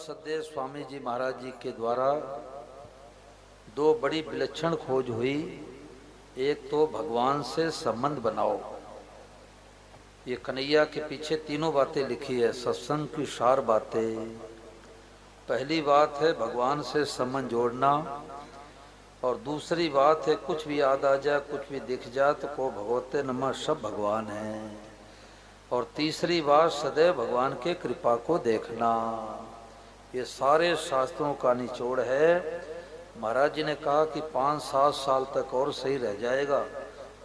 सद्देव स्वामी जी महाराज जी के द्वारा दो बड़ी विलक्षण खोज हुई। एक तो भगवान से संबंध बनाओ, ये कन्हैया के पीछे तीनों बातें लिखी है, सत्संग की सार बातें। पहली बात है भगवान से संबंध जोड़ना, और दूसरी बात है कुछ भी याद आ जाए, कुछ भी दिख जाए तो को भगवते नमः, सब भगवान है। और तीसरी बात सदैव भगवान के कृपा को देखना। ये सारे शास्त्रों का निचोड़ है। महाराज जी ने कहा कि 5-7 साल तक और सही रह जाएगा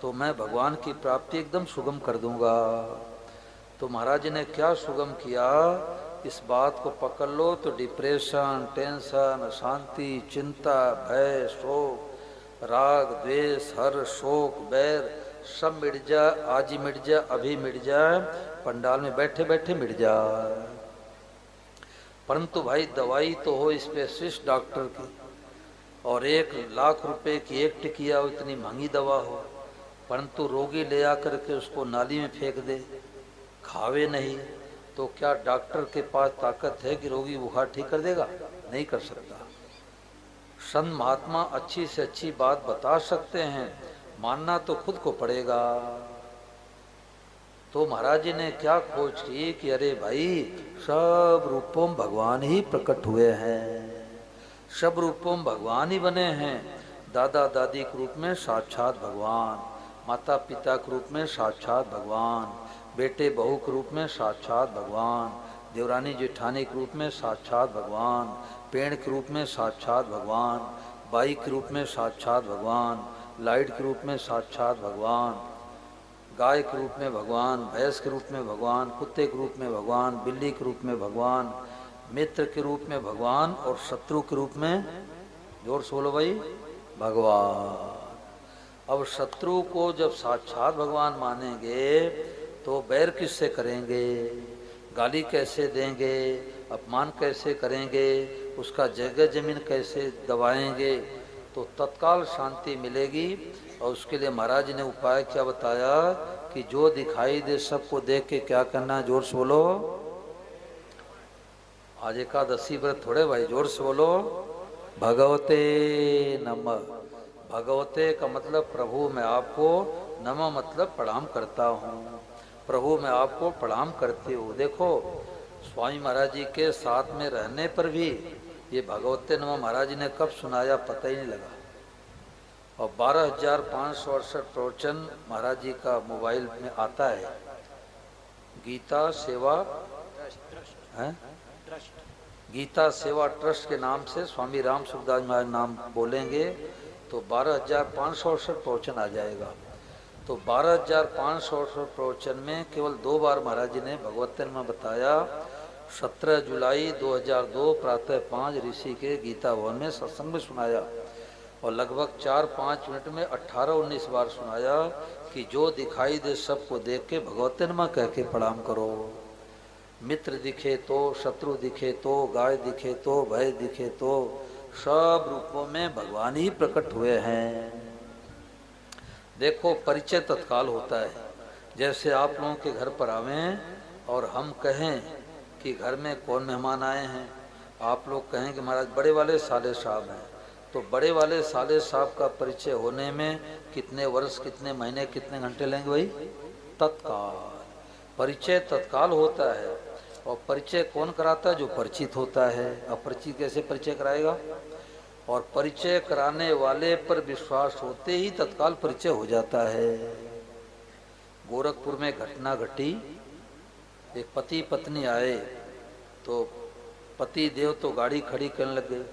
तो मैं भगवान की प्राप्ति एकदम सुगम कर दूंगा। तो महाराज जी ने क्या सुगम किया, इस बात को पकड़ लो तो डिप्रेशन, टेंशन, अशांति, चिंता, भय, शोक, राग, द्वेष, हर, शोक, बैर सब मिट जाए, आज ही मिट जाए, अभी मिट जाए, पंडाल में बैठे बैठे मिट जाए। परंतु भाई दवाई तो हो स्पेशलिस्ट डॉक्टर की, और 1 लाख रुपए की एक टिकिया हो, इतनी महंगी दवा हो, परंतु रोगी ले आकर के उसको नाली में फेंक दे, खावे नहीं, तो क्या डॉक्टर के पास ताकत है कि रोगी बुखार ठीक कर देगा? नहीं कर सकता। संत महात्मा अच्छी से अच्छी बात बता सकते हैं, मानना तो खुद को पड़ेगा। तो महाराज जी ने क्या खोज की कि अरे भाई सब रूपों में भगवान ही प्रकट हुए हैं, सब रूपों में भगवान ही बने हैं। दादा दादी के रूप में साक्षात भगवान, माता पिता के रूप में साक्षात भगवान, बेटे बहू के रूप में साक्षात भगवान, देवरानी जेठानी के रूप में साक्षात भगवान, पेड़ के रूप में साक्षात भगवान, बाई के रूप में साक्षात भगवान, लाइट के रूप में साक्षात भगवान, गाय के रूप में भगवान, भैंस के रूप में भगवान, कुत्ते के रूप में भगवान, बिल्ली के रूप में भगवान, मित्र के रूप में भगवान, और शत्रु के रूप में, जोर से बोलो भाई, भगवान। अब शत्रु को जब साक्षात भगवान मानेंगे तो बैर किससे करेंगे, गाली कैसे देंगे, अपमान कैसे करेंगे, उसका जगह जमीन कैसे दबाएंगे, तो तत्काल शांति मिलेगी। और उसके लिए महाराज ने उपाय क्या बताया कि जो दिखाई दे सबको देख के क्या करना, जोर से बोलो। आज एकादशी व्रत थोड़े भाई, जोर से बोलो, भगवते नमः। भगवते का मतलब प्रभु मैं आपको, नमः मतलब प्रणाम करता हूँ, प्रभु मैं आपको प्रणाम करती हूँ। देखो स्वामी महाराज जी के साथ में रहने पर भी ये भगवते नमः महाराज जी ने कब सुनाया पता ही नहीं लगा। और 12,568 प्रवचन महाराज जी का मोबाइल में आता है। गीता सेवा है, गीता सेवा ट्रस्ट के नाम से स्वामी राम सुखदास महाराज नाम बोलेंगे तो 12,568 प्रवचन आ जाएगा। तो 12,568 प्रवचन में केवल 2 बार महाराज जी ने भगवते नमः बताया। 17 जुलाई 2002 प्रातः 5 ऋषि के गीता भवन में सत्संग में सुनाया, और लगभग 4-5 मिनट में 18-19 बार सुनाया कि जो दिखाई दे सबको देख के भगवते नमः कह के प्रणाम करो। मित्र दिखे तो, शत्रु दिखे तो, गाय दिखे तो, भय दिखे तो, सब रूपों में भगवान ही प्रकट हुए हैं। देखो परिचय तत्काल होता है। जैसे आप लोगों के घर पर आवें और हम कहें कि घर में कौन मेहमान आए हैं, आप लोग कहें कि महाराज बड़े वाले साले साहब हैं, तो बड़े वाले साले साहब का परिचय होने में कितने वर्ष, कितने महीने, कितने घंटे लेंगे भाई? तत्काल। परिचय तत्काल होता है। और परिचय कौन कराता है? जो परिचित होता है। अपरिचित कैसे परिचय कराएगा? और परिचय कराने वाले पर विश्वास होते ही तत्काल परिचय हो जाता है। गोरखपुर में घटना घटी, एक पति पत्नी आए तो पति देव तो गाड़ी खड़ी करने लग गए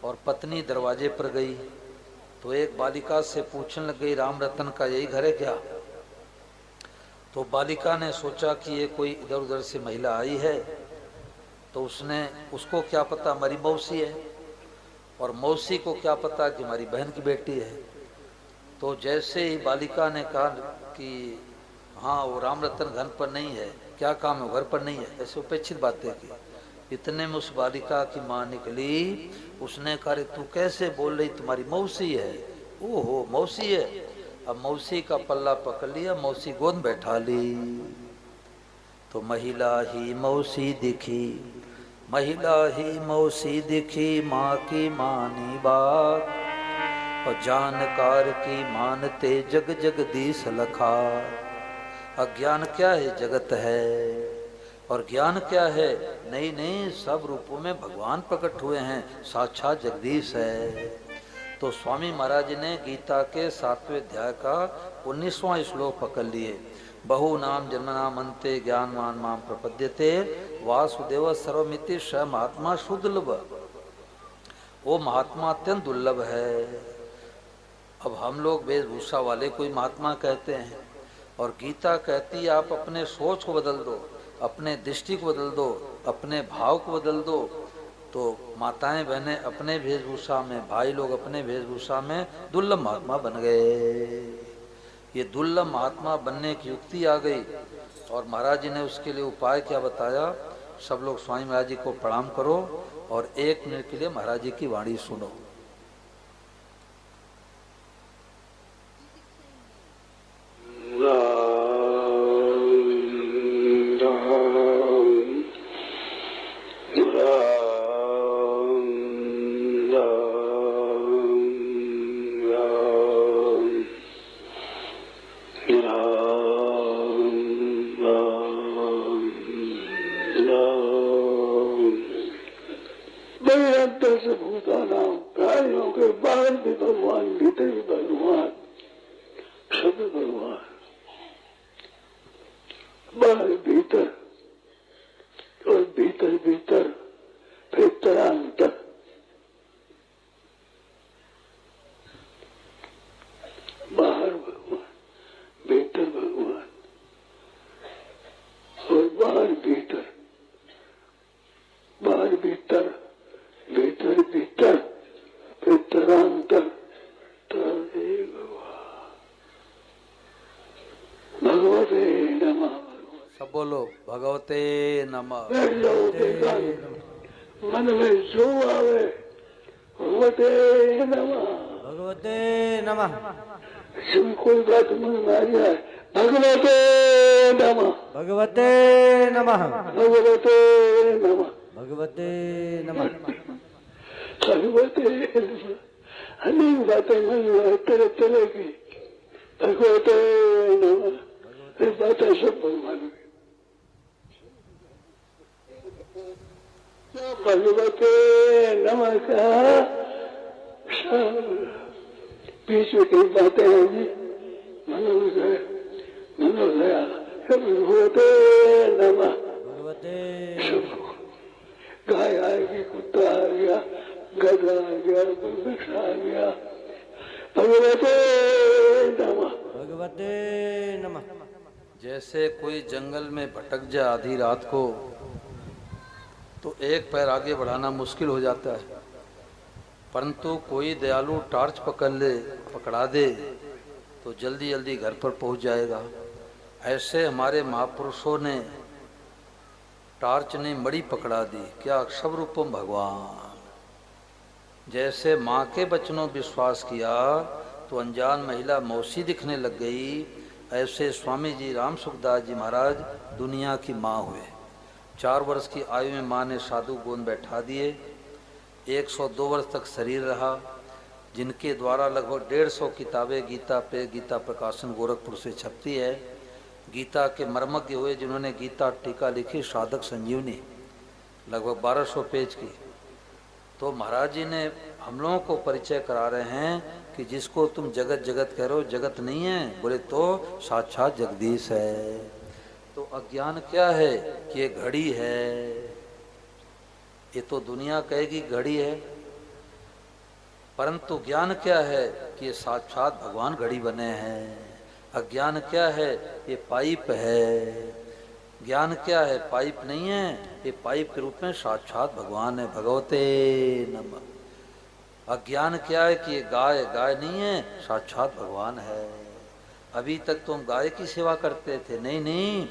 और पत्नी दरवाजे पर गई तो एक बालिका से पूछने लग गई, राम रतन का यही घर है क्या? तो बालिका ने सोचा कि ये कोई इधर उधर से महिला आई है, तो उसको क्या पता हमारी मौसी है, और मौसी को क्या पता कि हमारी बहन की बेटी है। तो जैसे ही बालिका ने कहा कि हाँ वो राम रतन घर पर नहीं है, क्या काम है, घर पर नहीं है, ऐसे उपेक्षित बातें की। इतने में उस बालिका की माँ निकली, उसने कहा तू कैसे बोल रही, तुम्हारी मौसी है। ओहो मौसी है। अब मौसी का पल्ला पकड़ लिया, मौसी गोद बैठा ली तो महिला ही मौसी दिखी, महिला ही मौसी दिखी माँ की मानी बात, और जानकार की मानते जग जगदीश लखा। अज्ञान क्या है? जगत है। और ज्ञान क्या है? नहीं नहीं, सब रूपों में भगवान प्रकट हुए हैं, साक्षात जगदीश है। तो स्वामी महाराज ने गीता के 7वें अध्याय का 19वां श्लोक पकड़ लिए। बहु नाम जन्म नाम अंते ज्ञानवान माम प्रपद्यते वासुदेव सर्वमिति स महात्मा सुदुर्लभ। वो महात्मा अत्यंत दुर्लभ है। अब हम लोग वेशभूषा वाले कोई महात्मा कहते हैं, और गीता कहती है आप अपने सोच को बदल दो, अपने दृष्टि को बदल दो, अपने भाव को बदल दो। तो माताएं बहनें अपने वेशभूषा में, भाई लोग अपने वेशभूषा में दुर्लभ महात्मा बन गए। ये दुर्लभ महात्मा बनने की युक्ति आ गई, और महाराज जी ने उसके लिए उपाय क्या बताया। सब लोग स्वामी महाराज जी को प्रणाम करो और 1 मिनट के लिए महाराज जी की वाणी सुनो। प्राणियों के बाहर भी भगवान, भीतर भी भगवान, सब भगवान, बाहर भीतर और भीतर भीतर फिर तरांतर। बाहर भगवान, भीतर भगवान और बाहर भीतर, बाहर भीतर, भीतर भीतर फिर तरांतर। भगवते नमः। सब बोलो भगवते नमः। मन में जो आवे भगवते नमः, भगवते नमः। जब कोई बात मन में आ जाए भगवते नमः, भगवते नमः, भगवते नमः, भगवते नमः, भगवते नमः। अनेक बातें मन में तरह तरह की भगवते नमः, ये बातें सब भगवान की। भगवते नमः का बीच में कई बातें हैं, मनोदय मनोदया, भगवते नमः। भगवते गाय आएगी, कुत्ता आ गया, गधा आ गया, वृक्ष आ गया, भगवते नमः, भगवते नमः। जैसे कोई जंगल में भटक जाए आधी रात को, तो एक पैर आगे बढ़ाना मुश्किल हो जाता है, परंतु कोई दयालु टार्च पकड़ा दे तो जल्दी जल्दी घर पर पहुंच जाएगा। ऐसे हमारे महापुरुषों ने टार्च ने मणि पकड़ा दी। क्या? सब रूपम भगवान। जैसे माँ के बचनों विश्वास किया तो अनजान महिला मौसी दिखने लग गई, ऐसे स्वामी जी राम सुखदास जी महाराज दुनिया की माँ हुए। 4 वर्ष की आयु में माँ ने साधु गोंद बैठा दिए। 102 वर्ष तक शरीर रहा, जिनके द्वारा लगभग 150 किताबें गीता पे, गीता प्रकाशन गोरखपुर से छपती है। गीता के मर्मज्ञ हुए जिन्होंने गीता टीका लिखी, साधक संजीवनी, लगभग 1200 पेज की। तो महाराज जी ने हम लोगों को परिचय करा रहे हैं कि जिसको तुम जगत जगत कह रहे हो, जगत नहीं है, बोले तो साक्षात जगदीश है। तो अज्ञान क्या है? कि ये घड़ी है। ये तो दुनिया कहेगी घड़ी है, परंतु ज्ञान क्या है? कि ये साक्षात भगवान घड़ी बने हैं। अज्ञान क्या है? ये पाइप है। ज्ञान क्या है? पाइप नहीं है, ये पाइप के रूप में साक्षात भगवान है। भगवते नमः। अज्ञान क्या है? कि ये गाय, गाय नहीं है, साक्षात भगवान है। अभी तक तुम गाय की सेवा करते थे, नहीं नहीं,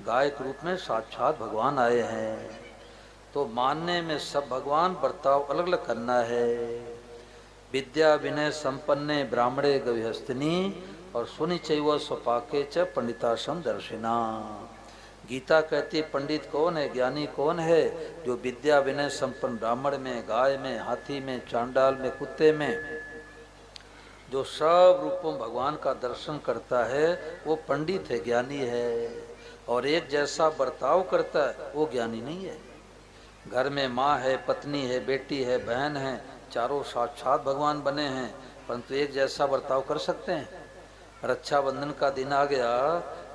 गाय के रूप में साक्षात भगवान आए हैं। तो मानने में सब भगवान, बर्ताव अलग अलग करना है। विद्या विनय संपन्ने ब्राह्मणे गविहस्तिनी और सुनि चैव स्वपाके च पंडिताश्रम दर्शिना। गीता कहती है पंडित कौन है, ज्ञानी कौन है? जो विद्या विनय संपन्न ब्राह्मण में, गाय में, हाथी में, चांडाल में, कुत्ते में, जो सब रूपों में भगवान का दर्शन करता है वो पंडित है, ज्ञानी है। और एक जैसा बर्ताव करता है वो ज्ञानी नहीं है। घर में माँ है, पत्नी है, बेटी है, बहन है, चारों साक्षात भगवान बने हैं, परंतु एक जैसा बर्ताव कर सकते हैं? रक्षाबंधन का दिन आ गया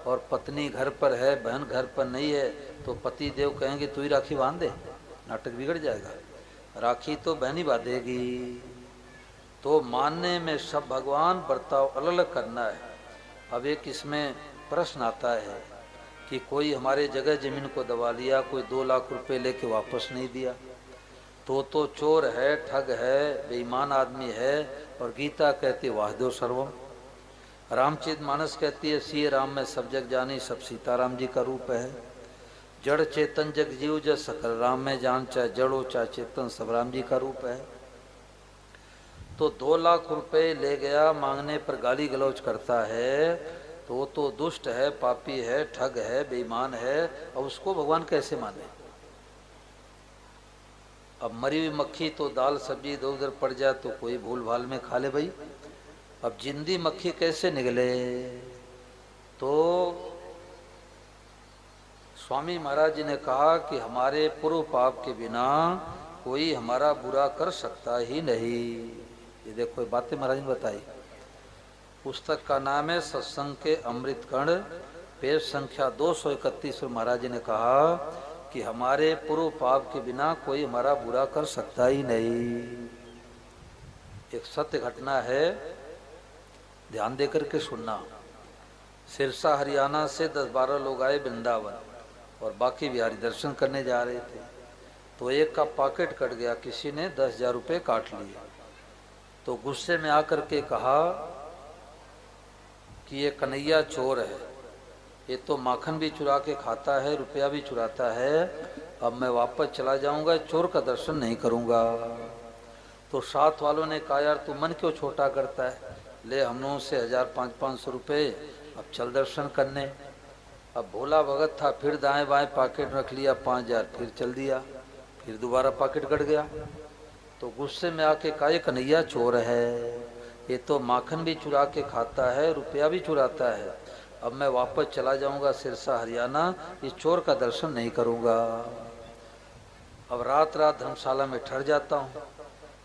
और पत्नी घर पर है, बहन घर पर नहीं है, तो पति देव कहेंगे तू ही राखी बांध दे, नाटक बिगड़ जाएगा। राखी तो बहन ही बांधेगी। तो मानने में सब भगवान, बर्ताव अलग अलग करना है। अब एक इसमें प्रश्न आता है कि कोई हमारे जगह जमीन को दबा लिया, कोई 2 लाख रुपए लेके वापस नहीं दिया, तो चोर है, ठग है, बेईमान आदमी है। और गीता कहती वासुदेव सर्वम। रामचरितमानस कहती है सिय राम में सब जग जानी, सब सीताराम जी का रूप है। जड़ चेतन जग जीव जस सकल राम में जान, चाहे जड़ हो चाहे चेतन सब राम जी का रूप है। तो 2 लाख रुपए ले गया, मांगने पर गाली गलौज करता है, तो वो तो दुष्ट है, पापी है, ठग है, बेईमान है। अब उसको भगवान कैसे माने? अब मरी हुई मक्खी तो दाल सब्जी इधर उधर पड़ जाए तो कोई भूल भाल में खा ले भाई। अब जिंदी मक्खी कैसे निकले? तो स्वामी महाराज जी ने कहा कि हमारे पूर्व पाप के बिना कोई हमारा बुरा कर सकता ही नहीं। ये देखो बातें महाराज ने बताई। पुस्तक का नाम है सत्संग के अमृत कण, पेज संख्या 231। महाराज जी ने कहा कि हमारे पूर्व पाप के बिना कोई हमारा बुरा कर सकता ही नहीं। एक सत्य घटना है, ध्यान देकर के सुनना। सिरसा हरियाणा से 10-12 लोग आए वृंदावन और बाकी बिहारी दर्शन करने जा रहे थे। तो एक का पॉकेट कट गया, किसी ने 10,000 रुपये काट लिए। तो गुस्से में आकर के कहा कि ये कन्हैया चोर है, ये तो माखन भी चुरा के खाता है, रुपया भी चुराता है। अब मैं वापस चला जाऊंगा, चोर का दर्शन नहीं करूंगा। तो साथ वालों ने कहा यार तू मन क्यों छोटा करता है, ले हम लोगों से 1,000-500 रुपये, अब चल दर्शन करने। अब भोला भगत था, फिर दाएं बाएं पॉकेट रख लिया 5,000, फिर चल दिया, फिर दोबारा पॉकेट कट गया। तो गुस्से में आके कहा ये कन्हैया चोर है, ये तो माखन भी चुरा के खाता है, रुपया भी चुराता है। अब मैं वापस चला जाऊंगा सिरसा हरियाणा, इस चोर का दर्शन नहीं करूंगा। अब रात रात धर्मशाला में ठहर जाता हूँ।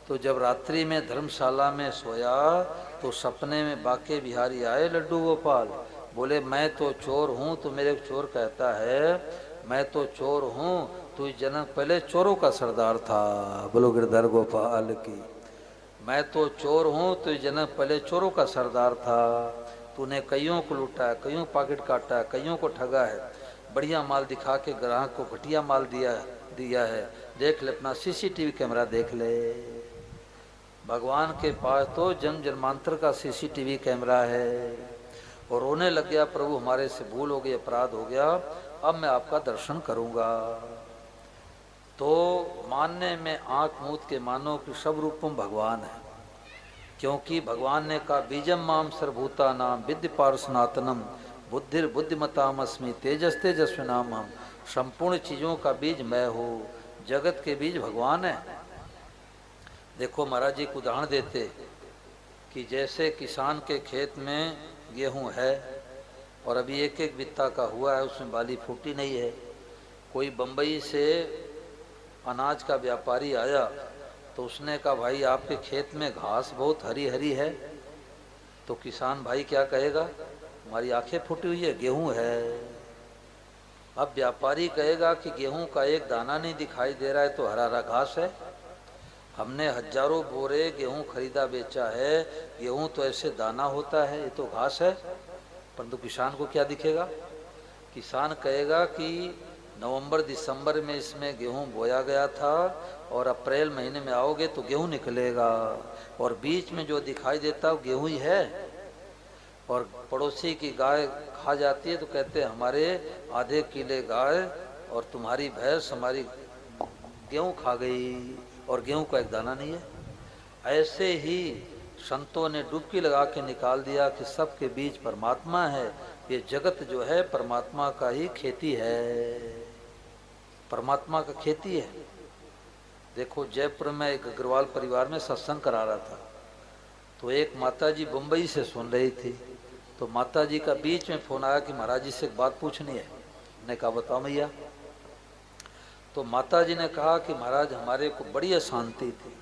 तो जब रात्रि में धर्मशाला में सोया तो सपने में बाके बिहारी आए लड्डू गोपाल, बोले मैं तो चोर हूँ, तो मेरे चोर कहता है मैं तो चोर हूँ, तू जन्म पहले चोरों का सरदार था। बोलो गिरधर गोपाल की। मैं तो चोर हूँ, तो जन्म पहले चोरों का सरदार था। तूने कईयों को लूटा है, कईयों पॉकेट काटा है, कईयों को ठगा है, बढ़िया माल दिखा के ग्राहक को घटिया माल दिया है। देख ले, अपना सीसीटीवी कैमरा देख ले। भगवान के पास तो जन्म जन्मांतर का सीसीटीवी कैमरा है। और रोने लग गया, प्रभु हमारे से भूल हो गई, अपराध हो गया, अब मैं आपका दर्शन करूंगा। तो मानने में आंख मूंद के मानो कि सब रूपम भगवान है, क्योंकि भगवान ने कहा बीजम माम सर्वभूता नाम विद्य पारसनातनम बुद्धिर बुद्धिमताम अस्मि तेजस तेजस्विनाम हम। संपूर्ण चीजों का बीज मैं हूँ, जगत के बीज भगवान है। देखो महाराज जी को उदाहरण देते कि जैसे किसान के खेत में गेहूं है और अभी एक एक बित्ता का हुआ है, उसमें बाली फूटी नहीं है। कोई बम्बई से अनाज का व्यापारी आया तो उसने कहा भाई आपके खेत में घास बहुत हरी हरी है। तो किसान भाई क्या कहेगा, हमारी आंखें फूटी हुई है, गेहूं है। अब व्यापारी कहेगा कि गेहूं का एक दाना नहीं दिखाई दे रहा है, तो हरा हरा घास है। हमने हजारों बोरे गेहूं खरीदा बेचा है, गेहूं तो ऐसे दाना होता है, ये तो घास है। परंतु किसान को क्या दिखेगा, किसान कहेगा कि नवंबर दिसंबर में इसमें गेहूं बोया गया था और अप्रैल महीने में आओगे तो गेहूं निकलेगा, और बीच में जो दिखाई देता है वो गेहूं ही है। और पड़ोसी की गाय खा जाती है तो कहते हैं हमारे आधे किले गाय और तुम्हारी भैंस हमारी गेहूं खा गई, और गेहूं का एक दाना नहीं है। ऐसे ही संतों ने डुबकी लगा के निकाल दिया कि सबके बीच परमात्मा है, ये जगत जो है परमात्मा का ही खेती है, परमात्मा का खेती है। देखो जयपुर में एक अग्रवाल परिवार में सत्संग करा रहा था, तो एक माताजी मुंबई से सुन रही थी, तो माताजी का बीच में फोन आया कि महाराज जी से एक बात पूछनी है। मैंने कहा बताओ मैया। तो माताजी ने कहा कि महाराज हमारे को बड़ी अशांति थी,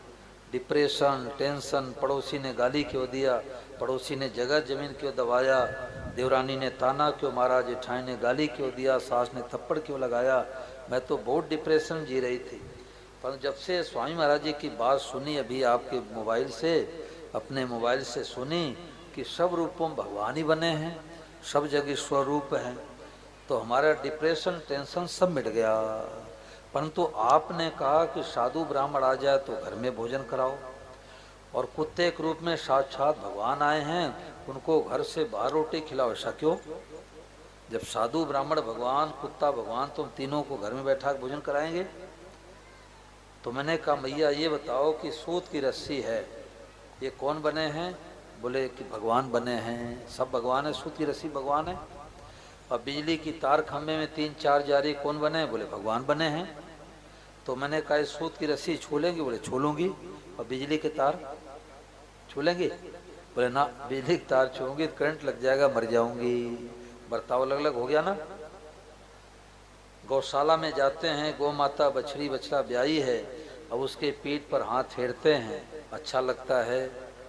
डिप्रेशन, टेंशन, पड़ोसी ने गाली क्यों दिया, पड़ोसी ने जगह जमीन क्यों दबाया, देवरानी ने ताना क्यों मारा, जेठानी ने गाली क्यों दिया, सास ने थप्पड़ क्यों लगाया, मैं तो बहुत डिप्रेशन जी रही थी। पर जब से स्वामी महाराज जी की बात सुनी अभी आपके मोबाइल से, अपने मोबाइल से सुनी कि सब रूपों में भगवान ही बने हैं, सब जगह स्वरूप हैं, तो हमारा डिप्रेशन, टेंशन सब मिट गया। परंतु आपने कहा कि साधु ब्राह्मण आ जाए तो घर में भोजन कराओ, और कुत्ते के रूप में साक्षात भगवान आए हैं, उनको घर से बाहर रोटी खिलाओ, ऐसा क्यों? जब साधु ब्राह्मण भगवान, कुत्ता भगवान, तुम तीनों को घर में बैठा भोजन कराएंगे? तो मैंने कहा मैया ये बताओ कि सूत की रस्सी है, ये कौन बने हैं? बोले कि भगवान बने हैं। सब भगवान है, सूत की रस्सी भगवान है। और बिजली की तार खंभे में 3-4 जारी कौन बने हैं? बोले भगवान बने हैं। तो मैंने कहा सूत की रस्सी छू लेंगी? बोले छू लूंगी। और बिजली के तार छू लेंगी? बोले ना, बिजली की तार छूंगी तो करंट लग जाएगा, मर जाऊंगी। बर्ताव अलग अलग हो गया ना। गौशाला में जाते हैं, गौ माता बछड़ी बछड़ा ब्याई है, अब उसके पीठ पर हाथ फेरते हैं, अच्छा लगता है,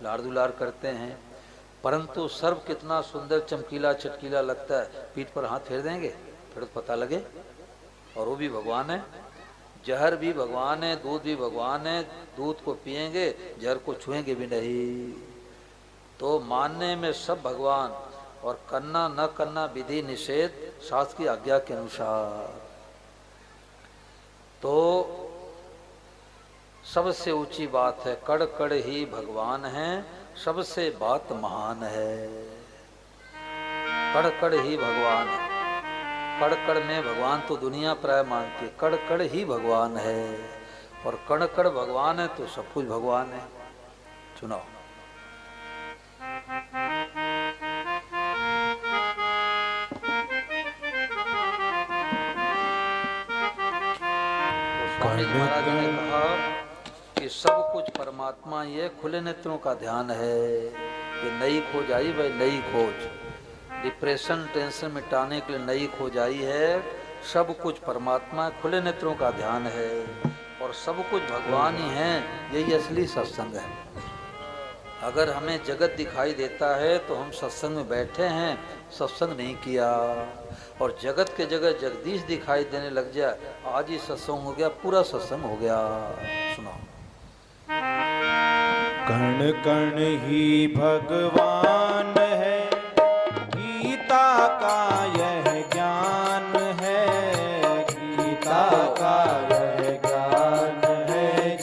लाड़ दुलार करते हैं, परंतु सर्व कितना सुंदर चमकीला चटकीला लगता है, पीठ पर हाथ फेर देंगे फिर तो पता लगे। और वो भी भगवान है, जहर भी भगवान है, दूध भी भगवान है, दूध को पिएंगे, जहर को छुएंगे भी नहीं। तो मानने में सब भगवान, और करना न करना विधि निषेध शास्त्र की आज्ञा के अनुसार। तो सबसे ऊंची बात है, कड़ कड़ ही भगवान है, सबसे बात महान है। कड़ कड़ ही भगवान है, कड़ कड़ में भगवान तो दुनिया प्राय मानती है, कड़ कड़ ही भगवान है, और कड़ कड़ भगवान है तो सब कुछ भगवान है। सुनाओ। स्वामी जी महाराज ने कहा कि सब कुछ परमात्मा, ये खुले नेत्रों का ध्यान है। कि नई खोज आई भाई, नई खोज, डिप्रेशन टेंशन मिटाने के लिए नई खोज आई है। सब कुछ परमात्मा, खुले नेत्रों का ध्यान है, और सब कुछ भगवान ही है। यही असली सत्संग है। अगर हमें जगत दिखाई देता है तो हम सत्संग में बैठे हैं, सत्संग नहीं किया। और जगत के जगह जगदीश दिखाई देने लग जाए, आज ही सत्संग हो गया, पूरा सत्संग हो गया। सुनाओ। कण कण ही भगवान है, गीता का यह ज्ञान है, गीता का यह ज्ञान है,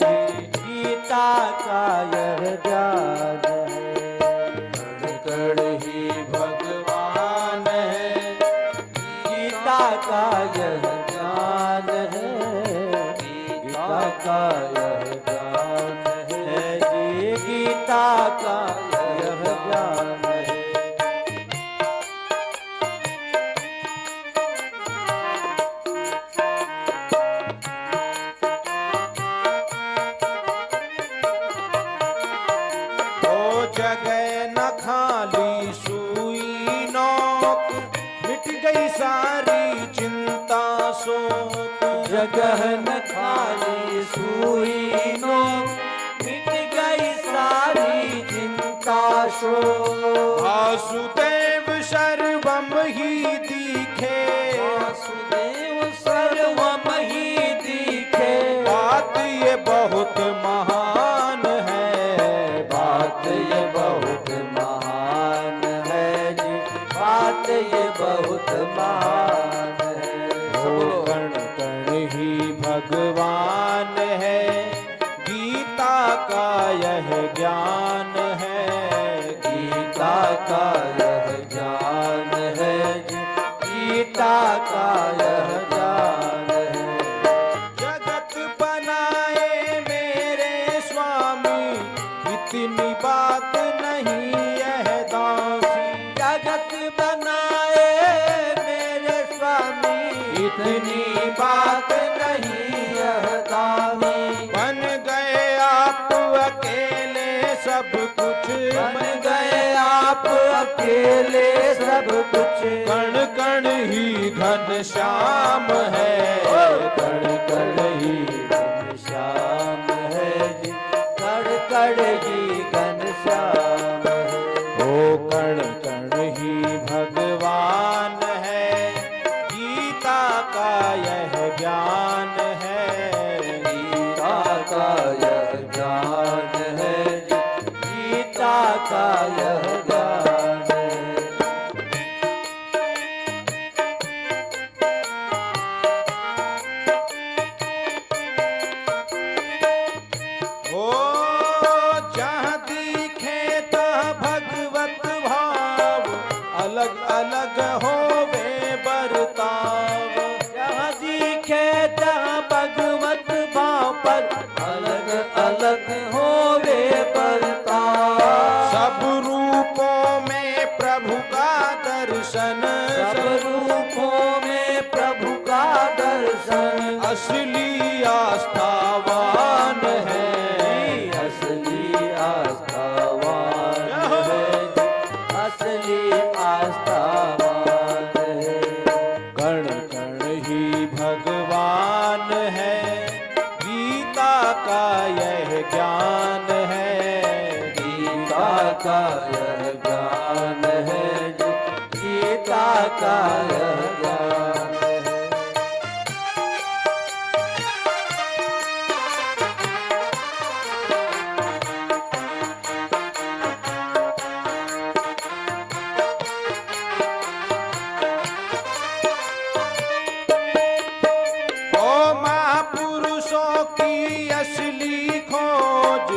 गीता का यह ज्ञान है। कण कण ही भगवान है, गीता का यह ज्ञान है, गीता का यह ज्ञान है, गीता का यह ज्ञान है। ओ जगह न खाली सुई नोक, मिट गई सारी चिंता शोक। जगह न खाली सुई नोक, मिट गई सारी चिंता शोक। वासुदेव सर्वम ही दिखे, वासुदेव सर्वम ही दिखे। बात ये बहुत महान है, बात ये बहुत महान है जी, बात ये बहुत महान है। ओ कण कण ही भगवान है, गीता का यह ज्ञान है, गीता का यह ज्ञान है जी, गीता का यह ज्ञान है। जगत बनाए मेरे स्वामी, इतनी बात नहीं यह दासी। जगत बनाए आप अकेले सब कुछ, कण कण ही घन श्याम है, कण कण ही घन श्याम है जी, कण कण ही घन श्याम है। ओ कण कण ही भगवान है, गीता का यह ज्ञान है, गीता का यह ज्ञान है जी, गीता का यह ज्ञान है। ओ जहाँ दिखे तहाँ भगवत भाव, अलग अलग होवे बरताव, जहाँ दिखे तहाँ भगवत भाव पर अलग अलग होवे बरताव। सब रूपों में प्रभु का दर्शन, सब रूपों में प्रभु का दर्शन, असली आस्थावान है, असली आस्थावान है, असली आस्थावान है। कण कण ही भगवान है, गीता का यह ज्ञान है, गीता का यह ज्ञान है जी, गीता का यह ज्ञान है। ओ महापुरुषों की असली खोज,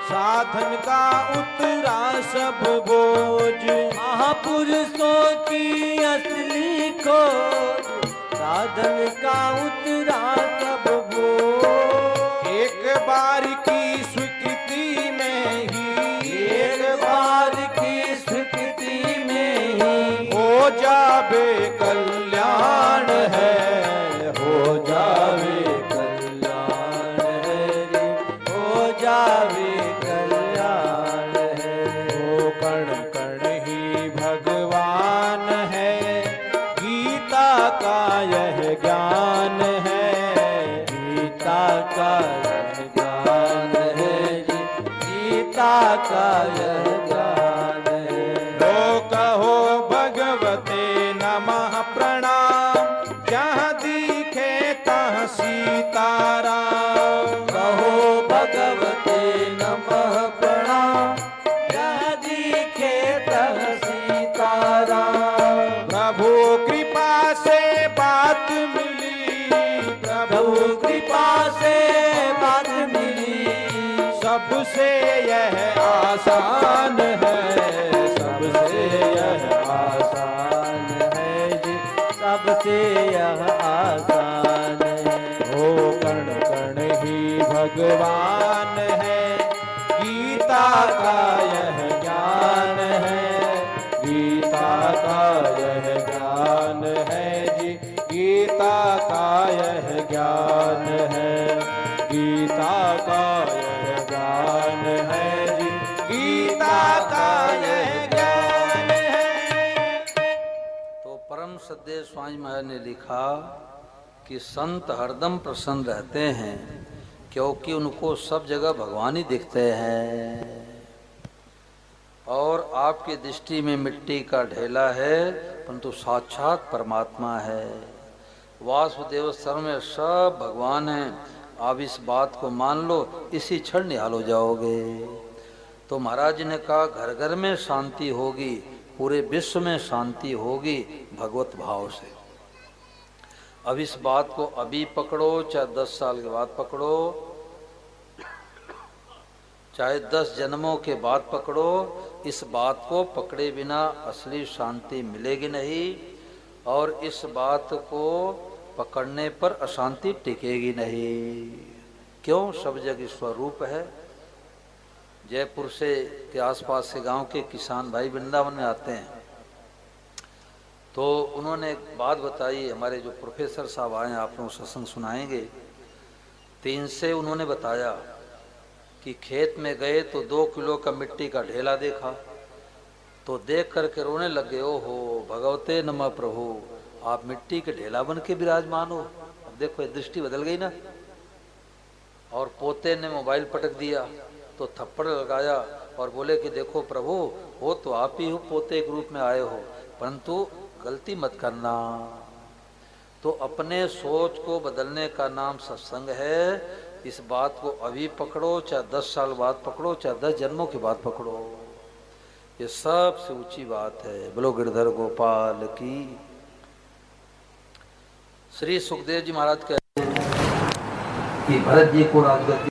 साधन का उतरा सब बोझ, महापुरुषों की असली खोज, साधन का उतरा सब बोझ। एक बार की स्वीकृति में ही, एक बार की स्वीकृति में ही हो जावे कल्याण है, हो जावे कल्याण है रे, हो जावे कल्याण है। ओ कण कण ही भगवान है, गीता का यह ज्ञान है, गीता का यह ज्ञान है जी, गीता का यह ज्ञान है। लो कहो भगवते नमः प्रणाम, जहाँ दिखे तहाँ सीताराम, कहो भगवते नमः प्रणाम, जहाँ दिखे तहाँ सीताराम। प्रभु कृपा से बात मिली, प्रभु कृपा से बात मिली, सबसे यह आसान है, सबसे यह आसान है जी, सबसे यह आसान है। ओ कण कण ही भगवान है, गीता का यह ज्ञान है, गीता का यह ज्ञान है जी, गीता का यह ज्ञान है, गीता का यह ज्ञान है जी, गीता का यह ज्ञान है। तो परम सद्देव स्वामी महाराज ने लिखा कि संत हरदम प्रसन्न रहते हैं, क्योंकि उनको सब जगह भगवान ही दिखते हैं। और आपकी दृष्टि में मिट्टी का ढेला है, परंतु साक्षात परमात्मा है। वासुदेव सर्व में सब भगवान हैं। आप इस बात को मान लो, इसी क्षण निहाल हो जाओगे। तो महाराज ने कहा घर घर में शांति होगी, पूरे विश्व में शांति होगी भगवत भाव से। अब इस बात को अभी पकड़ो, चाहे 10 साल के बाद पकड़ो, चाहे 10 जन्मों के बाद पकड़ो, इस बात को पकड़े बिना असली शांति मिलेगी नहीं। और इस बात को पकड़ने पर अशांति टिकेगी नहीं। क्यों? सब जगह स्वरूप है। जयपुर से के आसपास के गांव के किसान भाई वृंदावन में आते हैं, तो उन्होंने एक बात बताई। हमारे जो प्रोफेसर साहब आए हैं, आप लोग सत्संग सुनाएंगे। 3 से उन्होंने बताया कि खेत में गए तो 2 किलो का मिट्टी का ढेला देखा, तो देख करके रोने लगे, ओहो भगवते नमः प्रभु, आप मिट्टी के ढेला बन के विराजमान हो। अब देखो ये दृष्टि बदल गई ना। और पोते ने मोबाइल पटक दिया तो थप्पड़ लगाया और बोले कि देखो प्रभु, हो तो आप ही हो, पोते के रूप में आए हो, परंतु गलती मत करना। तो अपने सोच को बदलने का नाम सत्संग है। इस बात को अभी पकड़ो, चाहे 10 साल बाद पकड़ो, चाहे 10 जन्मों के बाद पकड़ो, ये सबसे ऊंची बात है। बोलो गिरधर गोपाल की। श्री सुखदेव जी महाराज कहते हैं कि भरत जी को राजगद्दी